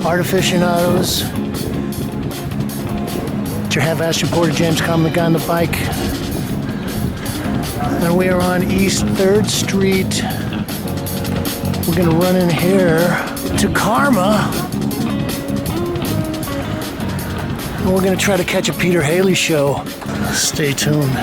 art aficionados. It's your half-assed reporter, James Kalm, the guy on the bike. And we are on East 3rd Street. We're gonna run in here to Karma. And we're gonna try to catch a Peter Halley show. Stay tuned.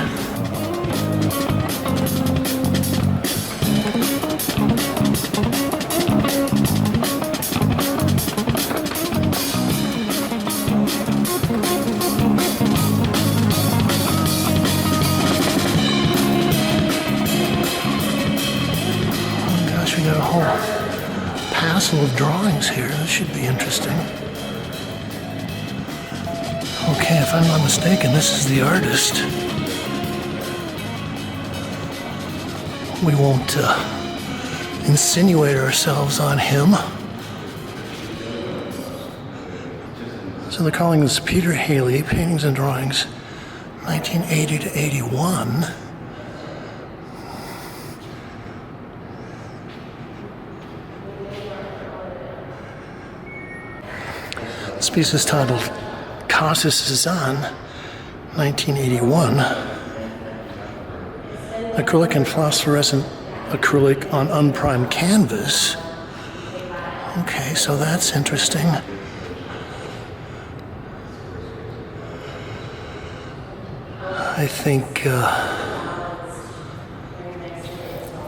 We got a whole passel of drawings here. This should be interesting. Okay, if I'm not mistaken, this is the artist. We won't insinuate ourselves on him. So they're calling this Peter Halley Paintings and Drawings, 1980 to 81. This piece is titled Casas, 1981. Acrylic and phosphorescent acrylic on unprimed canvas. Okay, so that's interesting. I think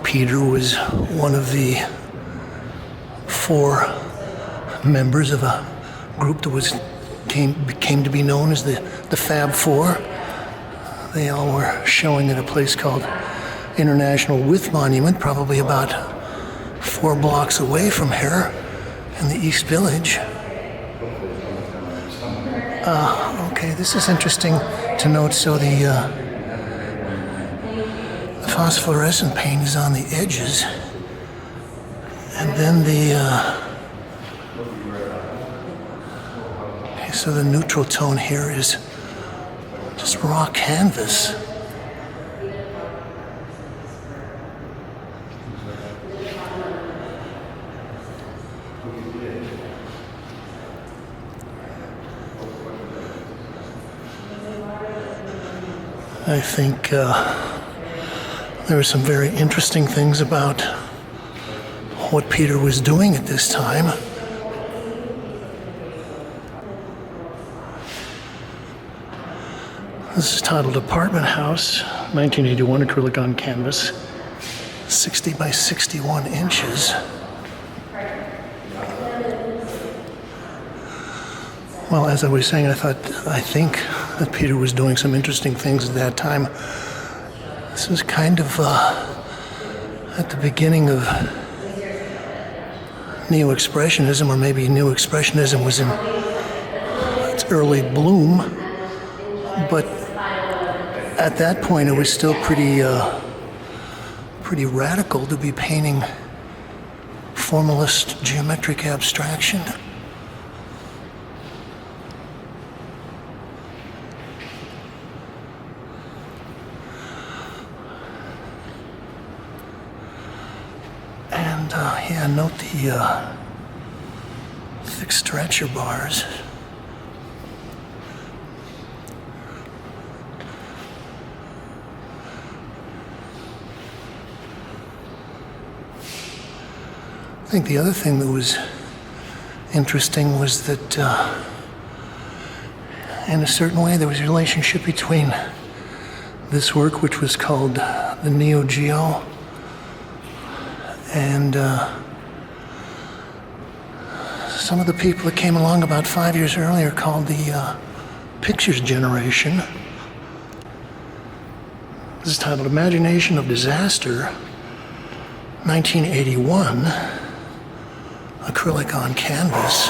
Peter was one of the 4 members of a group that came to be known as the Fab Four. They all were showing at a place called International Width Monument, probably about 4 blocks away from here in the East Village. Okay, this is interesting to note. So the phosphorescent paint is on the edges, and then so the neutral tone here is just raw canvas. I think there were some very interesting things about what Peter was doing at this time. This is titled Apartment House, 1981, acrylic on canvas, 60 by 61 inches. Well, as I was saying, I think that Peter was doing some interesting things at that time. This was kind of at the beginning of Neo-Expressionism, or maybe New Expressionism was in its early bloom, but at that point, it was still pretty radical to be painting formalist geometric abstraction. And note the thick stretcher bars. I think the other thing that was interesting was that in a certain way there was a relationship between this work, which was called the Neo Geo, and some of the people that came along about 5 years earlier called the Pictures Generation. This is titled Imagination of Disaster, 1981. Acrylic on canvas.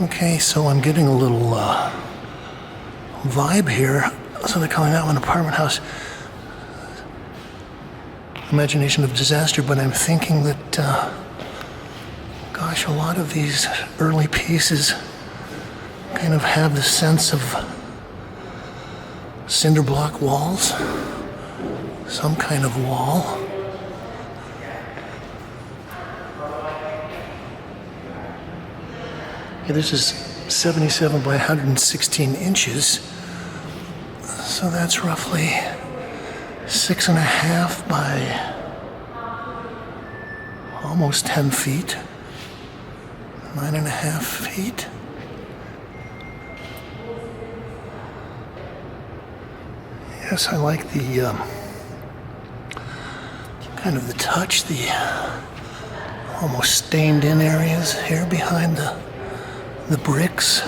Okay, so I'm getting a little vibe here. So they're calling that one Apartment House, Imagination of Disaster, but I'm thinking that, gosh, a lot of these early pieces kind of have the sense of cinder block walls, some kind of wall. Yeah, this is 77 by 116 inches. So that's roughly 6.5 by almost 10 feet, 9.5 feet. Yes, I like the kind of the touch, the almost stained in areas here behind the bricks.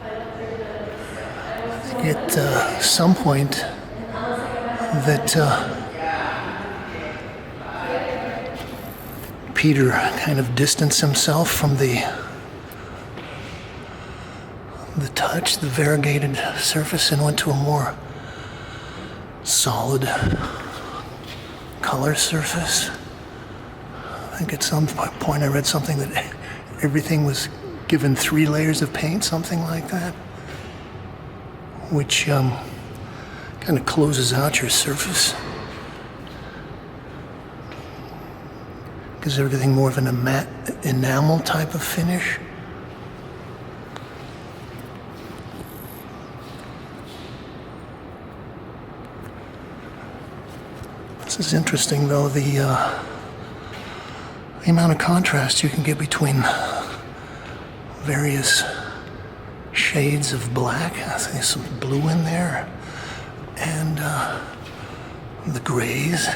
I think at some point that Peter kind of distanced himself from the touch, the variegated surface, and went to a more solid color surface. I think at some point I read something that everything was given 3 layers of paint, something like that, which kind of closes out your surface. Gives everything more of an enamel type of finish. This is interesting, though, the amount of contrast you can get between various shades of black. I think there's some blue in there, and the grays,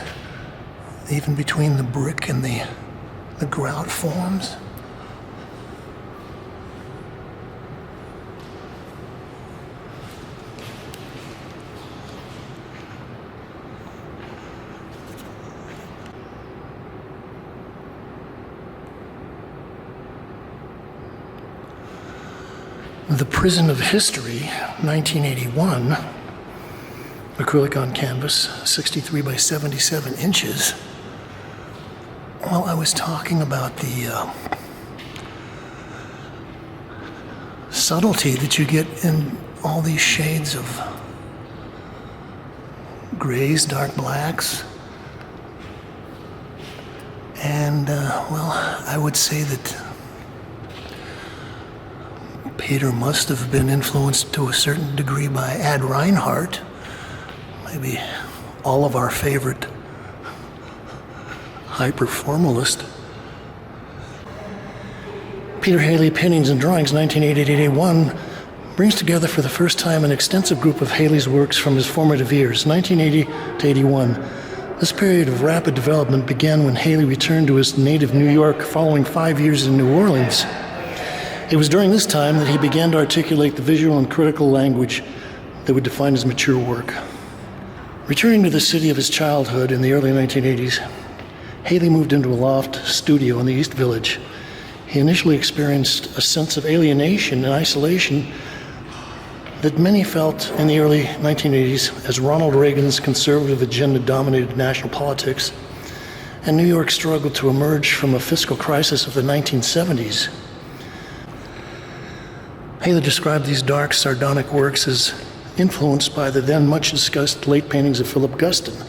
even between the brick and the grout forms. The Prison of History, 1981, acrylic on canvas, 63 by 77 inches. Well, I was talking about the subtlety that you get in all these shades of grays, dark blacks, and well, I would say that Peter must have been influenced to a certain degree by Ad Reinhardt, maybe all of our favorite hyper-formalist. Peter Halley Paintings and Drawings, 1980-81, brings together for the first time an extensive group of Halley's works from his formative years, 1980 to 81. This period of rapid development began when Halley returned to his native New York following 5 years in New Orleans. It was during this time that he began to articulate the visual and critical language that would define his mature work. Returning to the city of his childhood in the early 1980s, Halley moved into a loft studio in the East Village. He initially experienced a sense of alienation and isolation that many felt in the early 1980s as Ronald Reagan's conservative agenda dominated national politics, and New York struggled to emerge from a fiscal crisis of the 1970s. Halley described these dark, sardonic works as influenced by the then much-discussed late paintings of Philip Guston,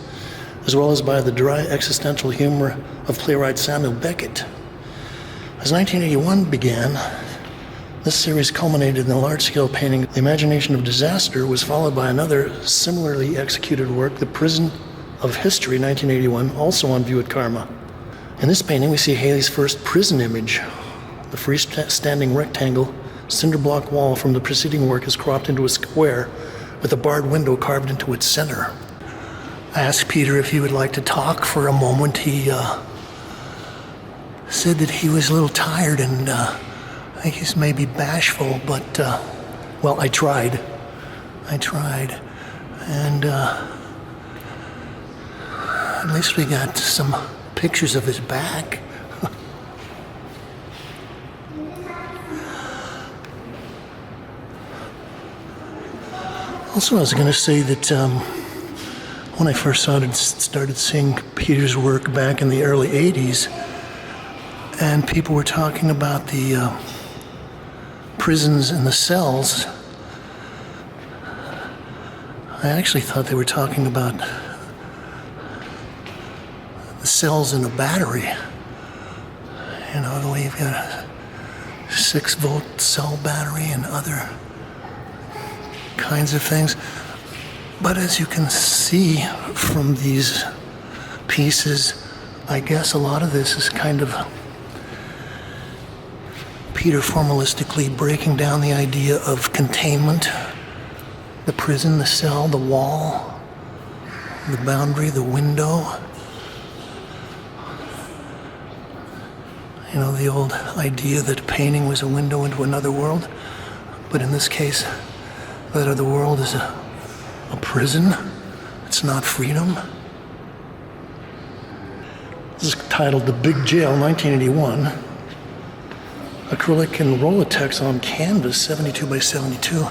as well as by the dry existential humor of playwright Samuel Beckett. As 1981 began, this series culminated in the large-scale painting The Imagination of Disaster, was followed by another similarly executed work, The Prison of History, 1981, also on view at Karma. In this painting, we see Halley's first prison image. The freestanding rectangle cinder block wall from the preceding work is cropped into a square with a barred window carved into its center. I asked Peter if he would like to talk for a moment. He said that he was a little tired and I think he's maybe bashful, but well, I tried. And at least we got some pictures of his back. Also, I was going to say that when I first started seeing Peter's work back in the early 80s, and people were talking about the prisons and the cells, I actually thought they were talking about the cells in a battery. You know, the way you've got a 6-volt cell battery and other kinds of things. But as you can see from these pieces, I guess a lot of this is kind of Peter formalistically breaking down the idea of containment, the prison, the cell, the wall, the boundary, the window. You know, the old idea that a painting was a window into another world, but in this case, that other world is a prison. It's not freedom. This is titled The Big Jail, 1981. Acrylic and Rolotex on canvas, 72 by 72.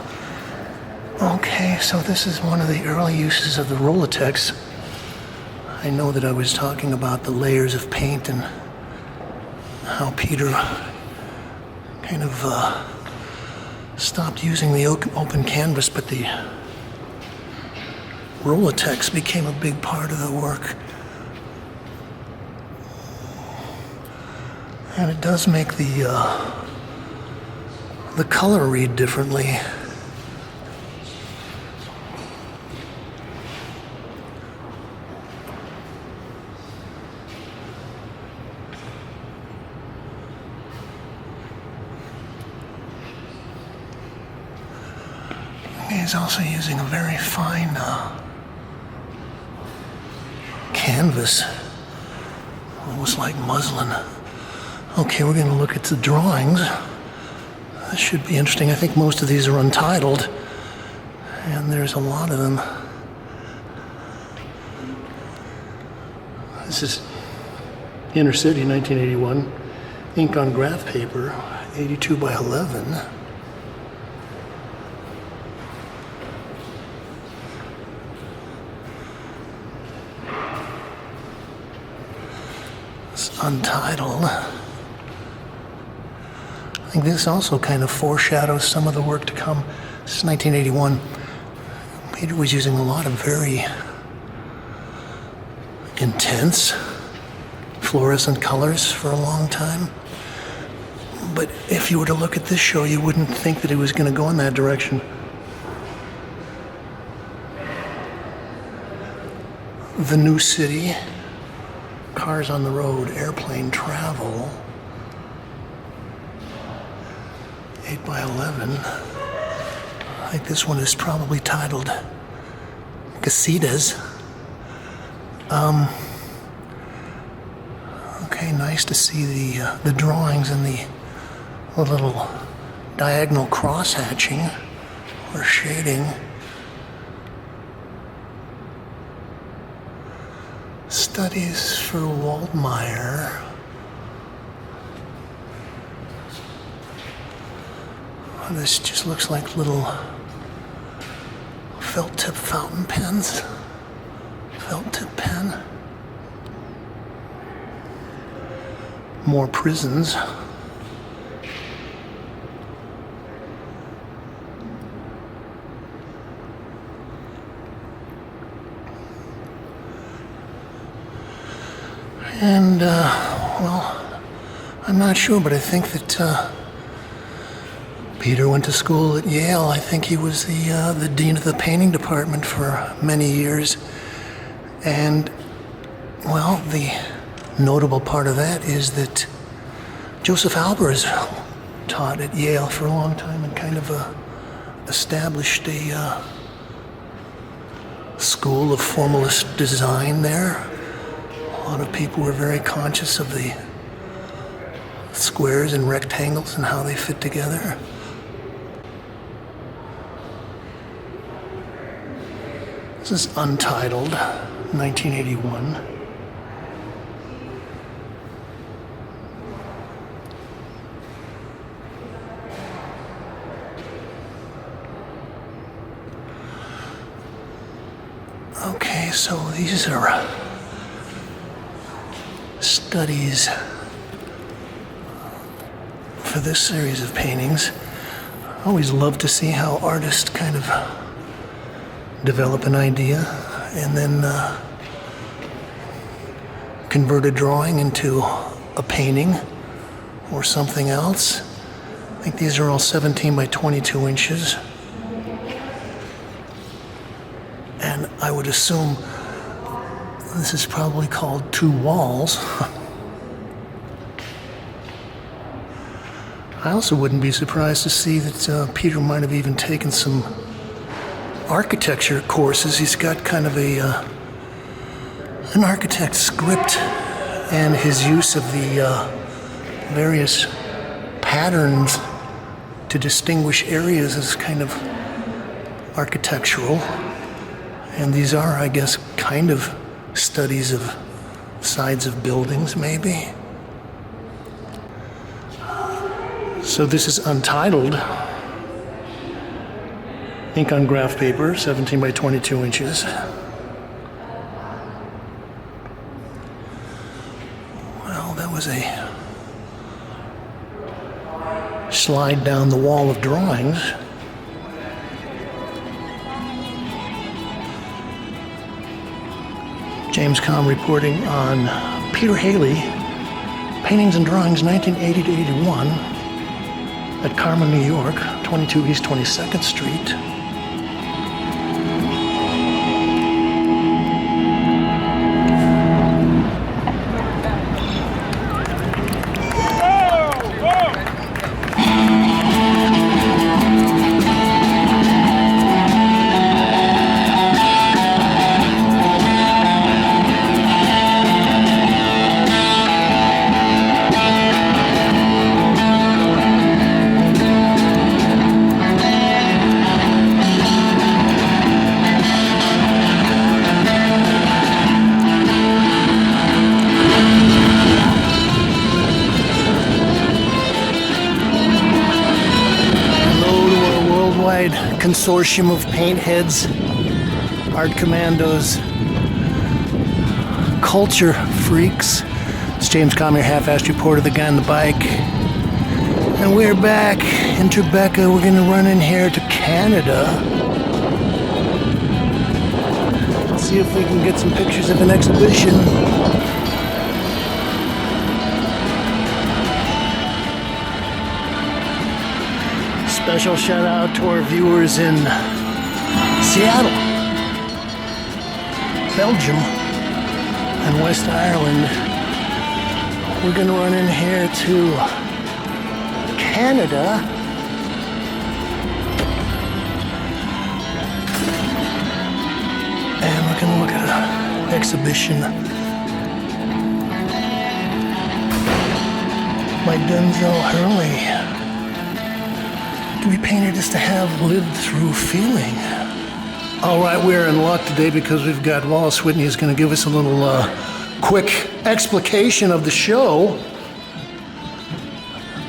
Okay, so this is one of the early uses of the Rolotex. I know that I was talking about the layers of paint and how Peter kind of stopped using the open canvas, but the Rolotex became a big part of the work. And it does make the color read differently. He's also using a very fine canvas, almost like muslin. Okay, we're going to look at the drawings. This should be interesting. I think most of these are untitled, and there's a lot of them. This is Inner City, 1981. Ink on graph paper, 82 by 11. It's untitled. I think this also kind of foreshadows some of the work to come. This is 1981. Peter was using a lot of very intense fluorescent colors for a long time. But if you were to look at this show, you wouldn't think that it was going to go in that direction. The New City, Cars on the Road, Airplane Travel, 8 by 11. I think this one is probably titled Casas. Okay, nice to see the drawings and the little diagonal cross hatching or shading. Studies for Waldmeyer. This just looks like little felt tip fountain pens. Felt tip pen. More prisons. And, well, I'm not sure, but I think that Peter went to school at Yale. I think he was the dean of the painting department for many years. And, well, the notable part of that is that Joseph Albers taught at Yale for a long time and kind of established a school of formalist design there. A lot of people were very conscious of the squares and rectangles and how they fit together. This is untitled, 1981. Okay, so these are studies for this series of paintings. I always love to see how artists kind of develop an idea and then convert a drawing into a painting or something else. I think these are all 17 by 22 inches. And I would assume this is probably called two walls. I also wouldn't be surprised to see that Peter might have even taken some architecture courses. He's got kind of an architect's script, and his use of the various patterns to distinguish areas is kind of architectural. And these are, I guess, kind of studies of sides of buildings, maybe. So this is untitled, ink on graph paper, 17 by 22 inches. Well, that was a slide down the wall of drawings. James Kalm reporting on Peter Halley, Paintings and Drawings, 1980 to 81, at Carmel, New York, 22 East 22nd Street. Consortium of paint heads, art commandos, culture freaks. It's James Kalm, your half-assed reporter, the guy on the bike. And we're back in Tribeca. We're gonna run in here to Canada. Let's see if we can get some pictures of an exhibition. Special shout out to our viewers in Seattle, Belgium, and West Ireland. We're gonna run in here to Canada. And we're gonna look at an exhibition by Denzil Hurley. We painted is to have lived through feeling. All right, we're in luck today because we've got Wallace Whitney is going to give us a little quick explication of the show.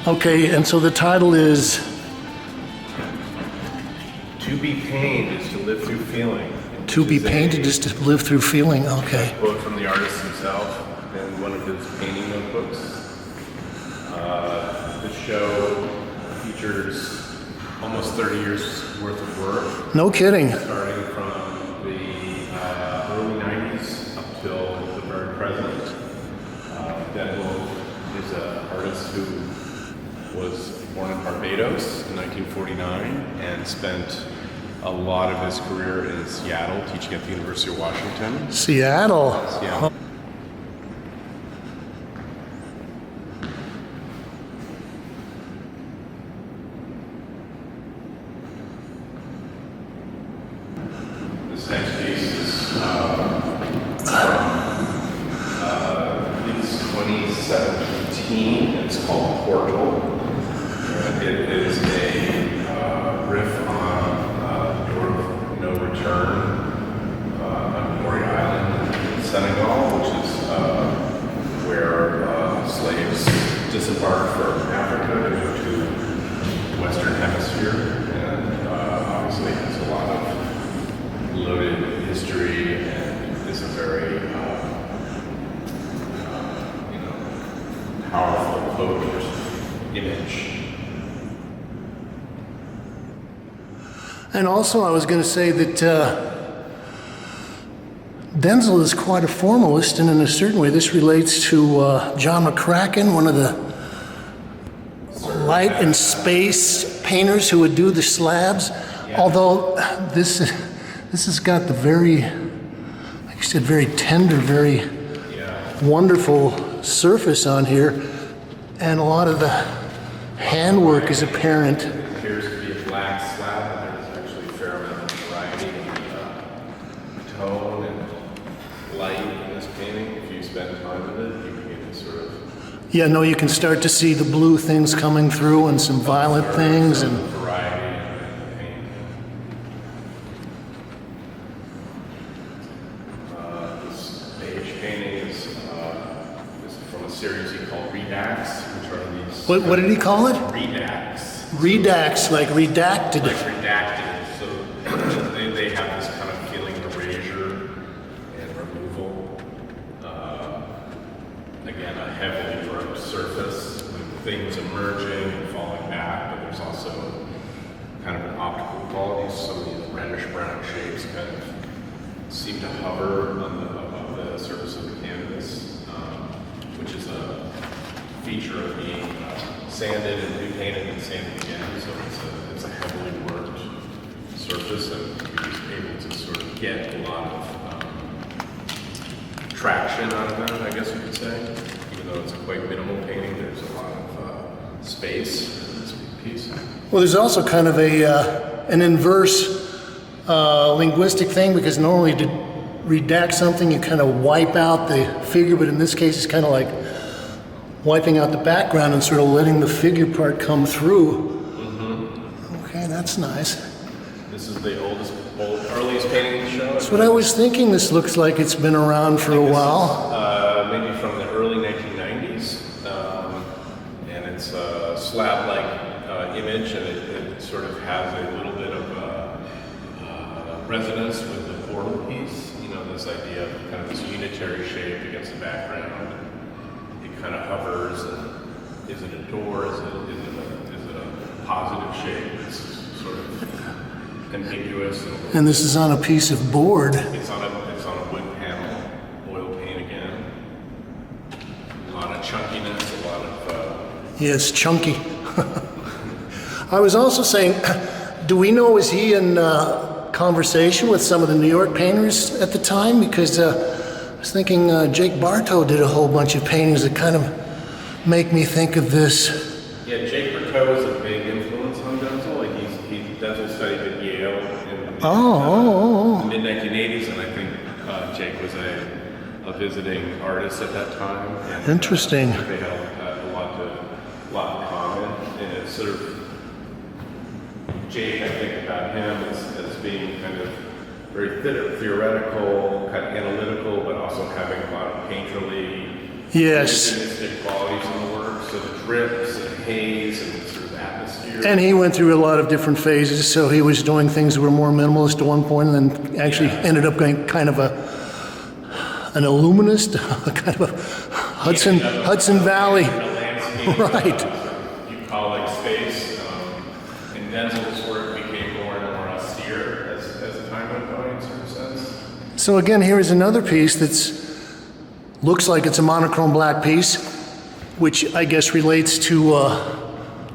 Okay, and so the title is To be pained is to live through feeling. To be painted is to live through feeling. Okay. A quote from the artist himself in one of his painting notebooks. The show features almost 30 years worth of work. No kidding. Starting from the early 90s up till the very present. Denzel is an artist who was born in Barbados in 1949 and spent a lot of his career in Seattle, teaching at the University of Washington. Seattle. Yeah. This next piece is it's 2017. It's called Portal. It is a riff on Door of No Return on Maury Island in Senegal, which is where slaves disembarked from Africa to go to the Western Hemisphere, and obviously has a lot of loaded history and is a very powerful, potent image. And also, I was going to say that Denzel is quite a formalist, and in a certain way, this relates to John McCracken, one of the light and space painters who would do the slabs. Although this has got the very, like you said, very tender, very wonderful surface on here, and a lot of the handwork is apparent. It appears to be a black slab, but there's actually a fair amount of variety in tone and light in this painting. If you spend time with it, you can sort of... Yeah, no, you can start to see the blue things coming through and some violet things and... variety in the paint. This beige painting is from a series he called Redax, which are these... What did he call it? Redax. Redax, like redacted. Like redacted. So they have this kind of feeling of erasure and removal. Again, a heavily worked surface with things emerging and falling back, but there's also kind of an optical quality. Some of these reddish brown shapes kind of seem to hover above the surface of the canvas, which is a feature of being sanded and repainted and sanded again. So it's a heavily worked surface, and you're just able to sort of get a lot of traction out of that, I guess you could say. Even though it's a quite minimal painting, there's a lot of space in this piece. Well, there's also kind of an inverse linguistic thing, because normally to redact something, you kind of wipe out the figure, but in this case, it's kind of like wiping out the background and sort of letting the figure part come through. Okay, that's nice. This is the earliest painting in the show. That's what I was thinking. This looks like it's been around for a while. Maybe from the early 1990s, and it's a slab-like image, and it sort of has a little bit of resonance with the portal piece. You know, this idea of kind of this unitary shape against the background. It kind of hovers, and is it a door? Is it a positive shape? It's sort of ambiguous. And this is on a piece of board. It's on a wood panel, oil paint again. A lot of chunkiness, a lot of... Yes, chunky. I was also saying, do we know, was he in conversation with some of the New York painters at the time? Because I was thinking Jake Bartow did a whole bunch of paintings that kind of make me think of this. Yeah, Jake Bartow is a big influence on Denzel. Like Denzel studied at Yale in the mid-1980s, and I think Jake was a visiting artist at that time. And, interesting. They had a lot in common, and it's sort of Jade, I think about him as being kind of very theoretical, kind of analytical, but also having a lot of painterly, impressionistic qualities in the work. So the drips and haze and sort of atmosphere. And he went through a lot of different phases. So he was doing things that were more minimalist at one point, and then actually ended up going kind of an illuminist, kind of a Hudson Valley. Right. Bucolic space. And Denzel's work became more and more austere as the time went by, in a certain sense. So again, here is another piece that's looks like it's a monochrome black piece, which I guess relates to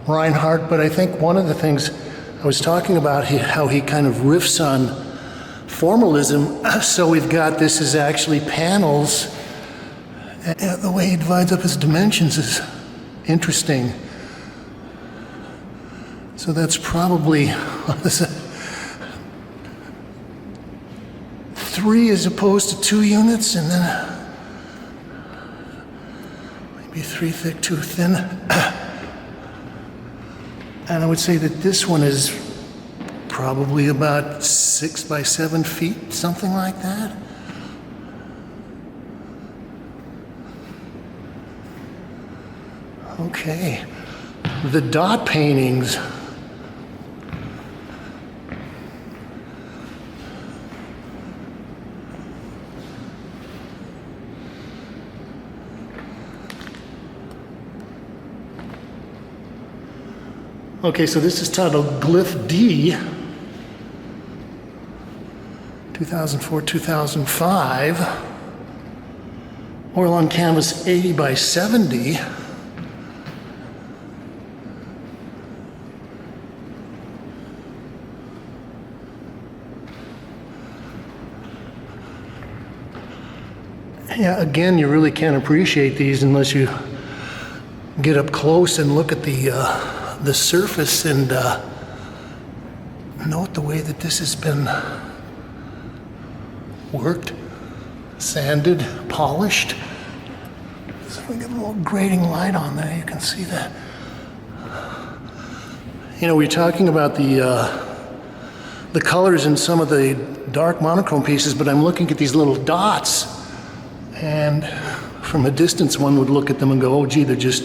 Reinhardt. But I think one of the things I was talking about, how he kind of riffs on formalism. So we've got this is actually panels. And the way he divides up his dimensions is interesting. So that's probably 3 as opposed to 2 units, and then maybe 3 thick, 2 thin. And I would say that this one is probably about 6 by 7 feet, something like that. Okay. The dot paintings. Okay, so this is titled Glyph D, 2004-2005. Oil on canvas 80 by 70. Yeah, again, you really can't appreciate these unless you get up close and look at the surface and note the way that this has been worked, sanded, polished. So we get a little grating light on there, you can see that. You know, we're talking about the colors in some of the dark monochrome pieces, but I'm looking at these little dots, and from a distance one would look at them and go, oh gee, they're just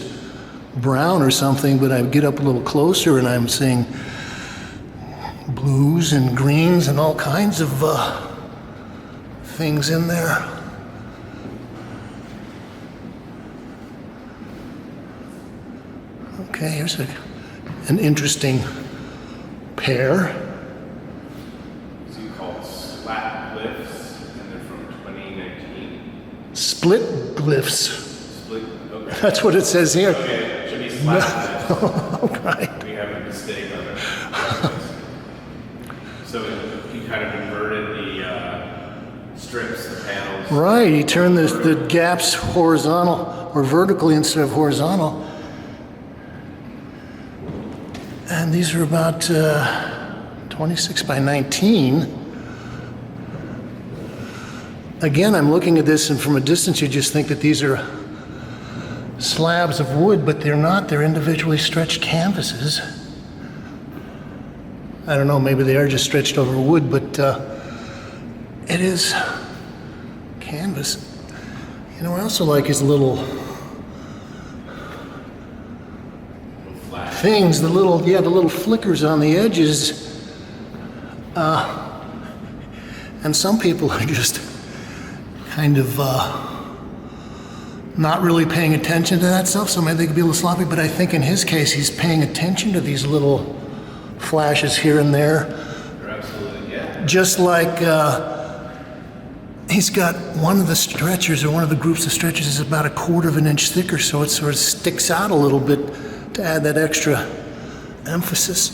brown or something, but I get up a little closer and I'm seeing blues and greens and all kinds of things in there. Okay, here's an interesting pair. These are called slat glyphs, and they're from 2019. Split glyphs. Split, okay. That's what it says here. Okay, it should be slat glyphs. Okay. We have a mistake on it. So he kind of inverted the strips, the panels. Right, he turned the gaps horizontal or vertically instead of horizontal. And these are about 26 by 19. Again, I'm looking at this, and from a distance you just think that these are slabs of wood, but they're not. They're individually stretched canvases. I don't know, maybe they are just stretched over wood, but it is canvas. You know, I also like his little things, the little flickers on the edges. And some people are just kind of not really paying attention to that stuff, so maybe they could be a little sloppy, but I think in his case he's paying attention to these little flashes here and there. Absolutely, yeah. Just like he's got one of the stretchers, or one of the groups of stretchers is about 1/4 of an inch thicker, so it sort of sticks out a little bit to add that extra emphasis.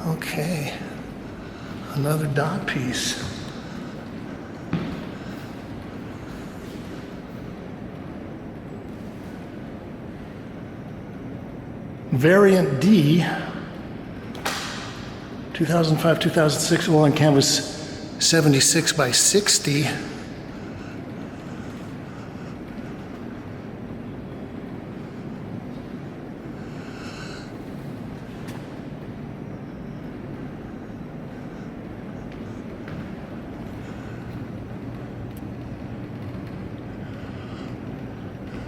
Okay, another dot piece. Variant D, 2005-2006, oil on canvas 76 by 60.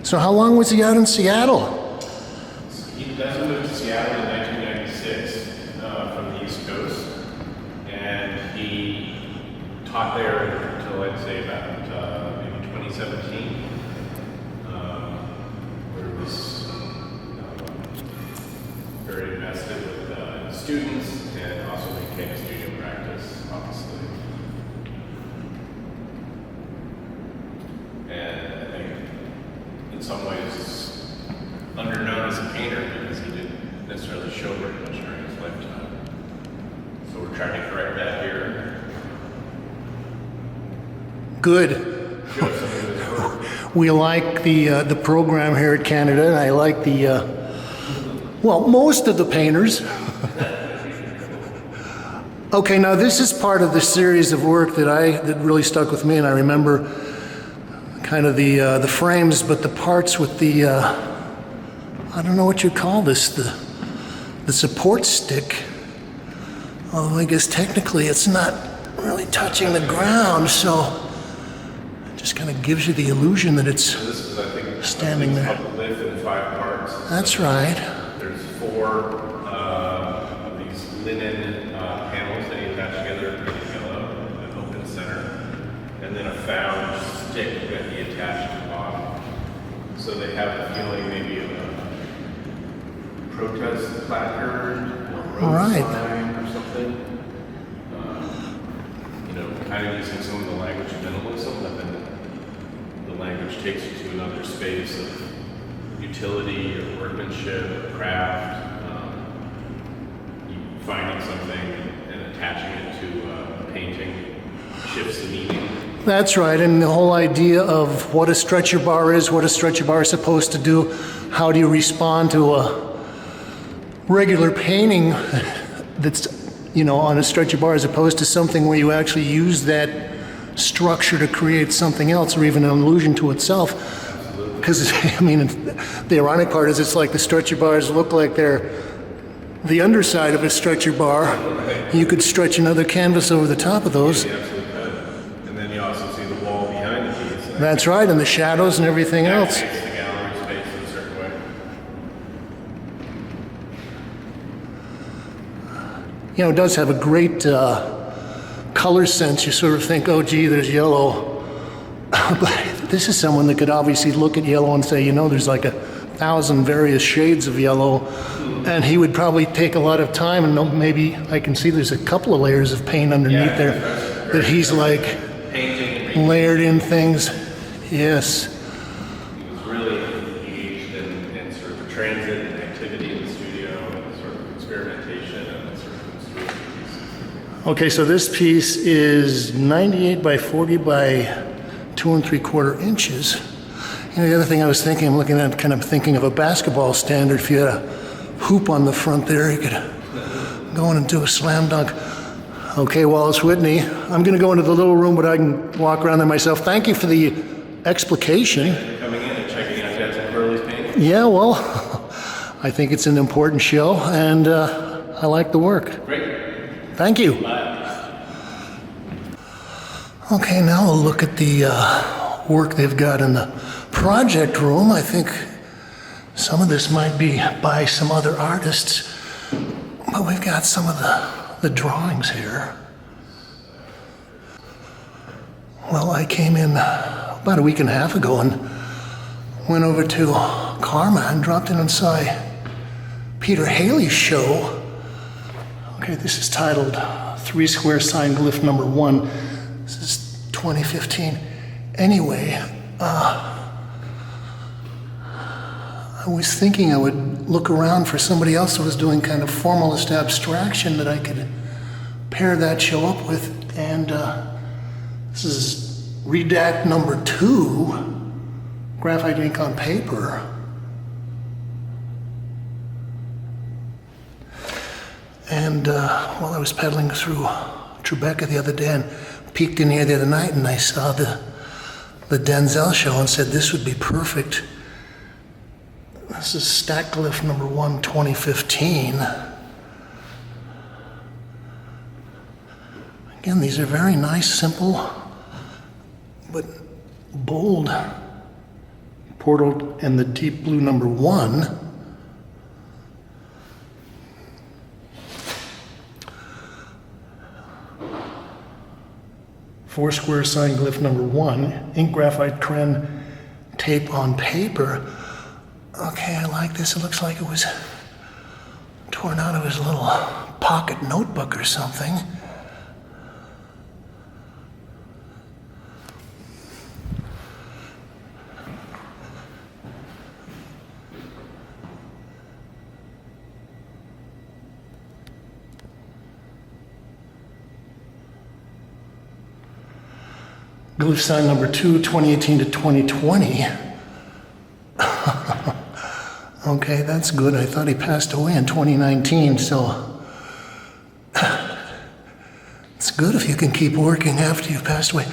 So how long was he out in Seattle? He does move to Seattle in 1996 from the East Coast, and he taught there until I'd say about maybe 2017, where he was very invested with students and also became a studio practice, obviously. And I think in some ways underknown as a painter because he didn't necessarily show very much during his lifetime. So we're trying to correct that here. Good. Show some of his work. We like the program here at Canada, and I like most of the painters. Okay, now this is part of the series of work that really stuck with me, and I remember kind of the frames, but the parts with the I don't know what you call this, the support stick. Although I guess technically it's not really touching the ground, so it just kind of gives you the illusion that it's So this is, I think, standing there. called the glyph in 5 parts. That's right. There's 4 of these linen panels that he attached together in yellow, an open center, and then a found stick that he attached to the bottom. So they have the feeling maybe of a protest placard or road Right. sign or something. Kind of using some of the language of minimalism, but then the language takes you to another space of utility or workmanship or craft. You finding something and attaching it to a painting shifts the meaning. That's right, and the whole idea of what a stretcher bar is, what a stretcher bar is supposed to do, how do you respond to a regular painting that's, on a stretcher bar as opposed to something where you actually use that structure to create something else or even an allusion to itself. Because, the ironic part is it's like the stretcher bars look like they're the underside of a stretcher bar. You could stretch another canvas over the top of those. That's right, and the shadows and everything else. The gallery space in a certain way. It does have a great color sense. You sort of think, oh, gee, there's yellow. But this is someone that could obviously look at yellow and say, there's like 1,000 various shades of yellow. And he would probably take a lot of time, and maybe I can see there's a couple of layers of paint underneath there that he's like layered in things. Yes. He was really engaged in sort of transit and activity in the studio and sort of experimentation and sort of construction pieces. Okay, so this piece is 98 by 40 by 2 3/4 inches. The other thing I was thinking, I'm looking at kind of thinking of a basketball standard. If you had a hoop on the front there, you could go in and do a slam dunk. Okay, Wallace Whitney, I'm going to go into the little room, but I can walk around there myself. Thank you for the explication. Coming in and checking out Joseph Hurley's painting. Yeah, well, I think it's an important show, and I like the work. Great. Thank you. Bye. Okay, now we'll look at the work they've got in the project room. I think some of this might be by some other artists, but we've got some of the drawings here. Well, I came in about a week and a half ago and went over to Karma and dropped in and saw Peter Halley's show. Okay, this is titled 3 Square Sign Glyph Number 1. This is 2015. Anyway, I was thinking I would look around for somebody else who was doing kind of formalist abstraction that I could pair that show up with. And this is Redax number 2, graphite ink on paper. And while I was pedaling through Tribeca the other day and peeked in here the other night, and I saw the Denzel show and said this would be perfect. This is Stack Glyph number 1, 2015. Again, these are very nice, simple, but bold. Portal and the deep blue number 1. Four square sign glyph number 1, ink graphite crayon tape on paper. Okay, I like this. It looks like it was torn out of his little pocket notebook or something. Glyph sign number 2, 2018 to 2020. Okay, that's good. I thought he passed away in 2019, so it's good if you can keep working after you've passed away.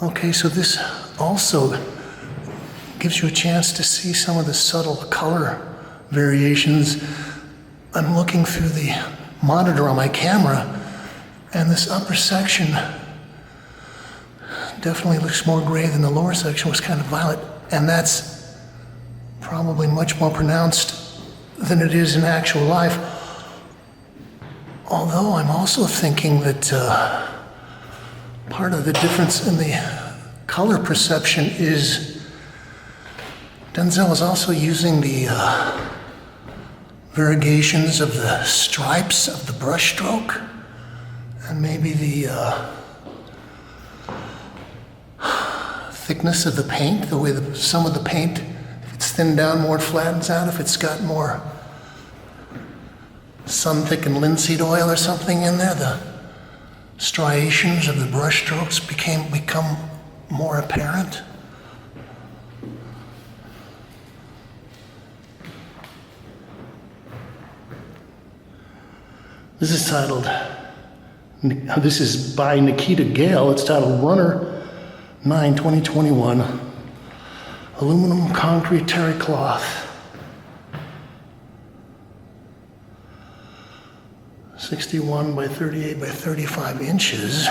Okay, so this also gives you a chance to see some of the subtle color variations. I'm looking through the monitor on my camera, and this upper section definitely looks more gray than the lower section was kind of violet. And that's probably much more pronounced than it is in actual life. Although I'm also thinking that part of the difference in the color perception is Denzel is also using the variegations of the stripes of the brush stroke, and maybe the thickness of the paint, the way some of the paint, if it's thinned down more, it flattens out. If it's got more sun-thickened linseed oil or something in there, the striations of the brush strokes become more apparent. This is titled, this is by Nikita Gale. It's titled Runner 9, 2021, Aluminum Concrete Terry Cloth. 61 by 38 by 35 inches.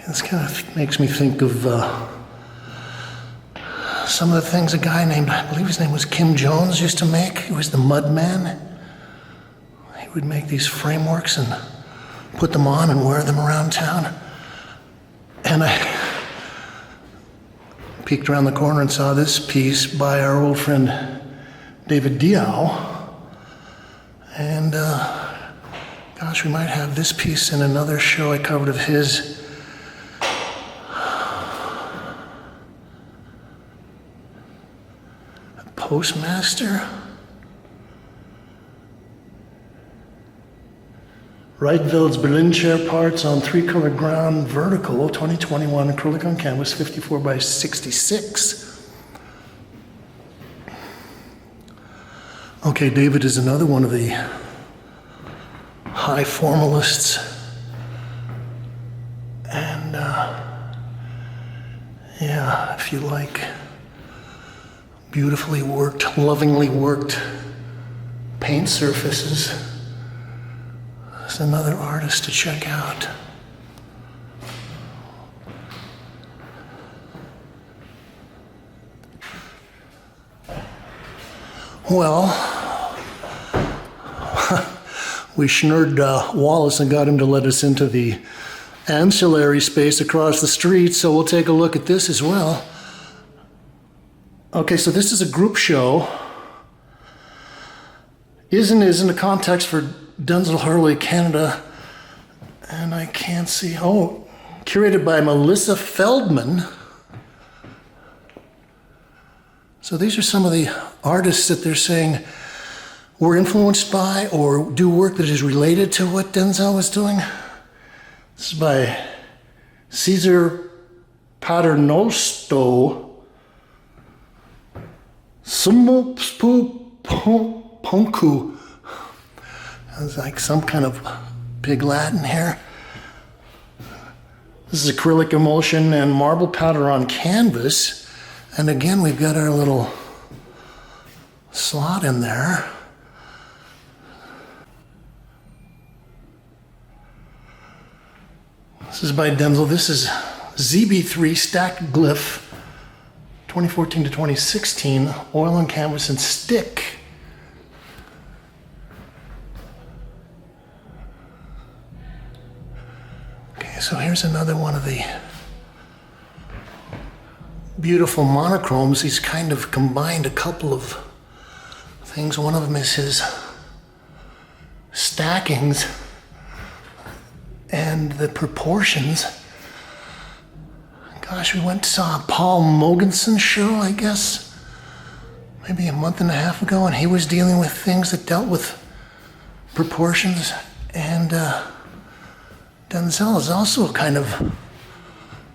This kind of makes me think of some of the things a guy named, I believe his name was Kim Jones, used to make. He was the mud man. He would make these frameworks and put them on and wear them around town. And I peeked around the corner and saw this piece by our old friend David Diao. And gosh, we might have this piece in another show I covered of his. Postmaster. Reitveld's Berlin chair parts on 3-color ground vertical, 2021 acrylic on canvas, 54 by 66. Okay, David is another one of the high formalists. And yeah, if you like beautifully worked, lovingly worked paint surfaces, it's another artist to check out. Well, we schnurred Wallace and got him to let us into the ancillary space across the street, so we'll take a look at this as well. Okay, so this is a group show. Is in the context for Denzil Hurley, Canada, and I can't see, curated by Melissa Feldman. So these are some of the artists that they're saying were influenced by or do work that is related to what Denzel was doing. This is by Cesar Paternoster. Punku. It's like some kind of big Latin here. This is acrylic emulsion and marble powder on canvas. And again, we've got our little slot in there. This is by Denzel. This is ZB3 stacked glyph. 2014 to 2016, oil on canvas and stick. Okay, so here's another one of the beautiful monochromes. He's kind of combined a couple of things. One of them is his stackings and the proportions. Gosh, we went to saw a Paul Mogensen show, I guess, maybe a month and a half ago, and he was dealing with things that dealt with proportions. And Denzel is also kind of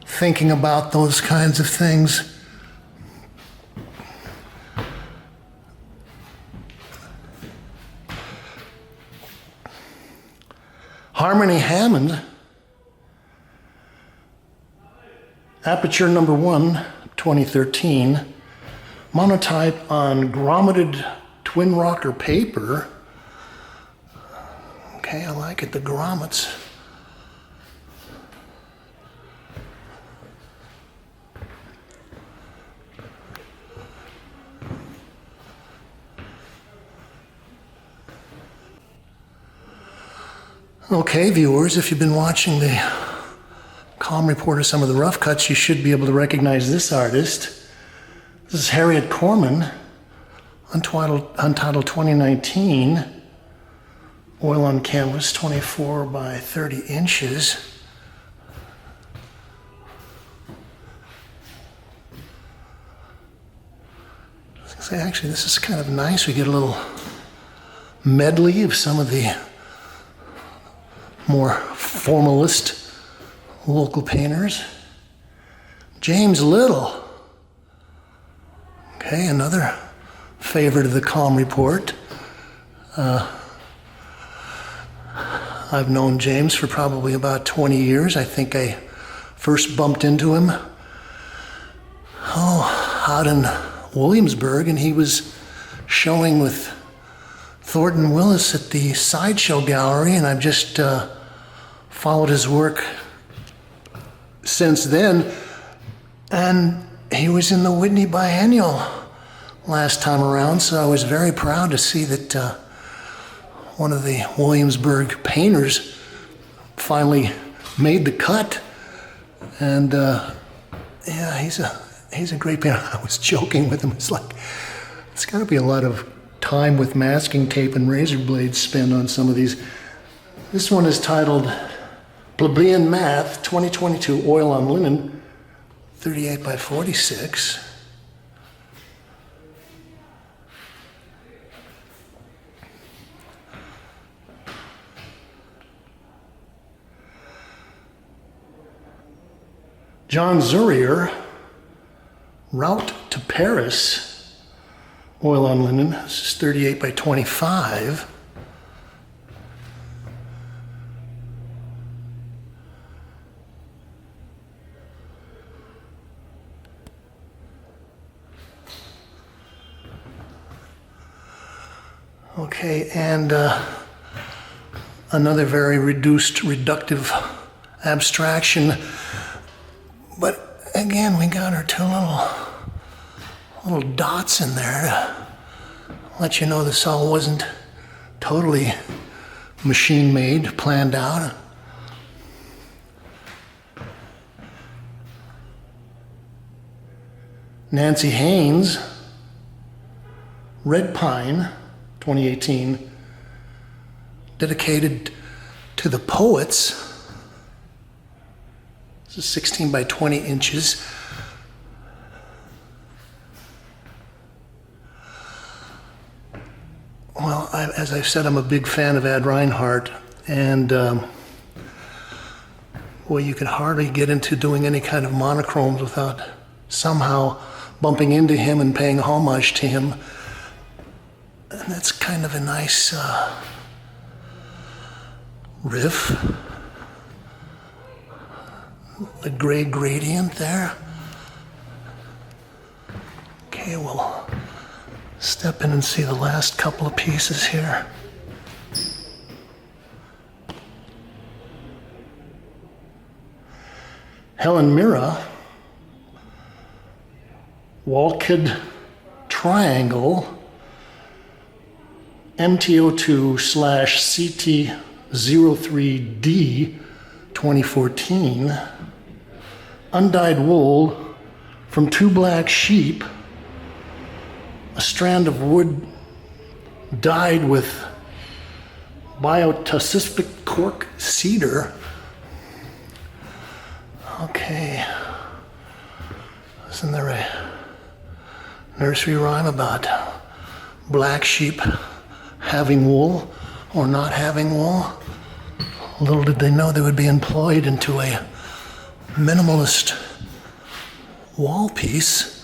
thinking about those kinds of things. Harmony Hammond, aperture number 1, 2013, monotype on grommeted twin rocker paper. Okay, I like it, the grommets. Okay, viewers, if you've been watching the Kalm report of some of the rough cuts, you should be able to recognize this artist. This is Harriet Corman, Untitled 2019, oil on canvas, 24 by 30 inches. Actually, this is kind of nice. We get a little medley of some of the more formalist local painters. James Little. Okay, another favorite of the Kalm report. I've known James for probably about 20 years. I think I first bumped into him out in Williamsburg, and he was showing with Thornton Willis at the Sideshow Gallery, and I've just followed his work since then. And he was in the Whitney Biennial last time around, so I was very proud to see that one of the Williamsburg painters finally made the cut. And yeah, he's a great painter. I was joking with him. It's like, it's got to be a lot of time with masking tape and razor blades spent on some of these. This one is titled Plebeian Math 2022 Oil on Linen, 38 by 46. John Zurier, Route to Paris, oil on linen. This is 38 by 25. Okay, and another very reductive abstraction. But again, we got our two little dots in there to let you know this all wasn't totally machine made, planned out. Nancy Haynes, Red Pine, 2018, dedicated to the poets. This is 16 by 20 inches. Well, as I've said, I'm a big fan of Ad Reinhardt, and well, you could hardly get into doing any kind of monochromes without somehow bumping into him and paying homage to him. And that's kind of a nice riff. The gray gradient there. Okay, we'll step in and see the last couple of pieces here. Helen Mira, Walked Triangle, MTO2/CT03D 2014. Undyed wool from two black sheep, a strand of wood dyed with biotoxic cork cedar. Okay. Isn't there a nursery rhyme about black sheep having wool or not having wool? Little did they know they would be employed into a minimalist wall piece.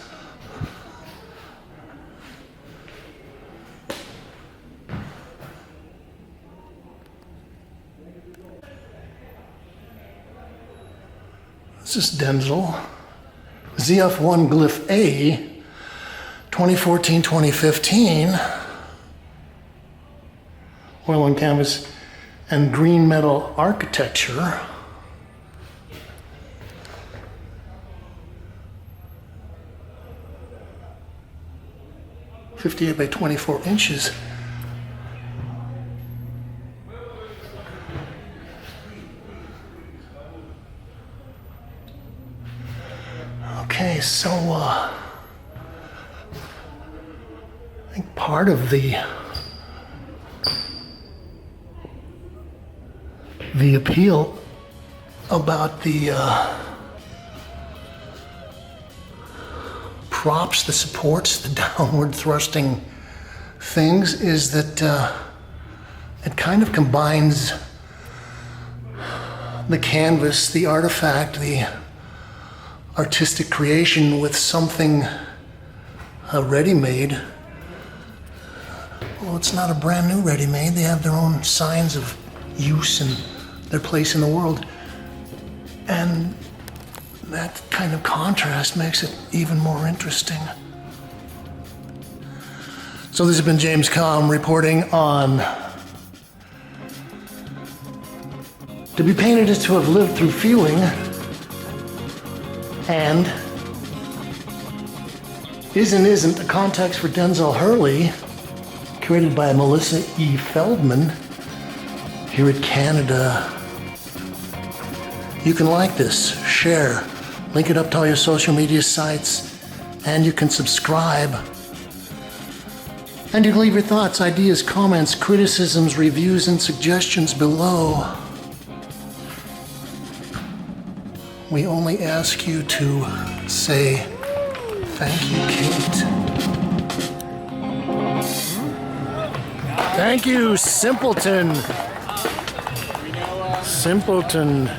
This is Denzel. ZF1 Glyph A, 2014-2015. Oil on canvas and green metal architecture. .58 by 24 inches. Okay, so think part of the appeal about the props, the supports, the downward thrusting things is that it kind of combines the canvas, the artifact, the artistic creation with something ready-made. Well, it's not a brand new ready-made. They have their own signs of use and their place in the world. And that kind of contrast makes it even more interesting. So this has been James Kalm reporting on to be painted is to have lived through feeling, and is and isn't a context for Denzil Hurley, created by Melissa E. Feldman here at Canada. You can like this, share, link it up to all your social media sites, and you can subscribe. And you can leave your thoughts, ideas, comments, criticisms, reviews, and suggestions below. We only ask you to say, thank you, Kate. Thank you, Simpleton. Simpleton.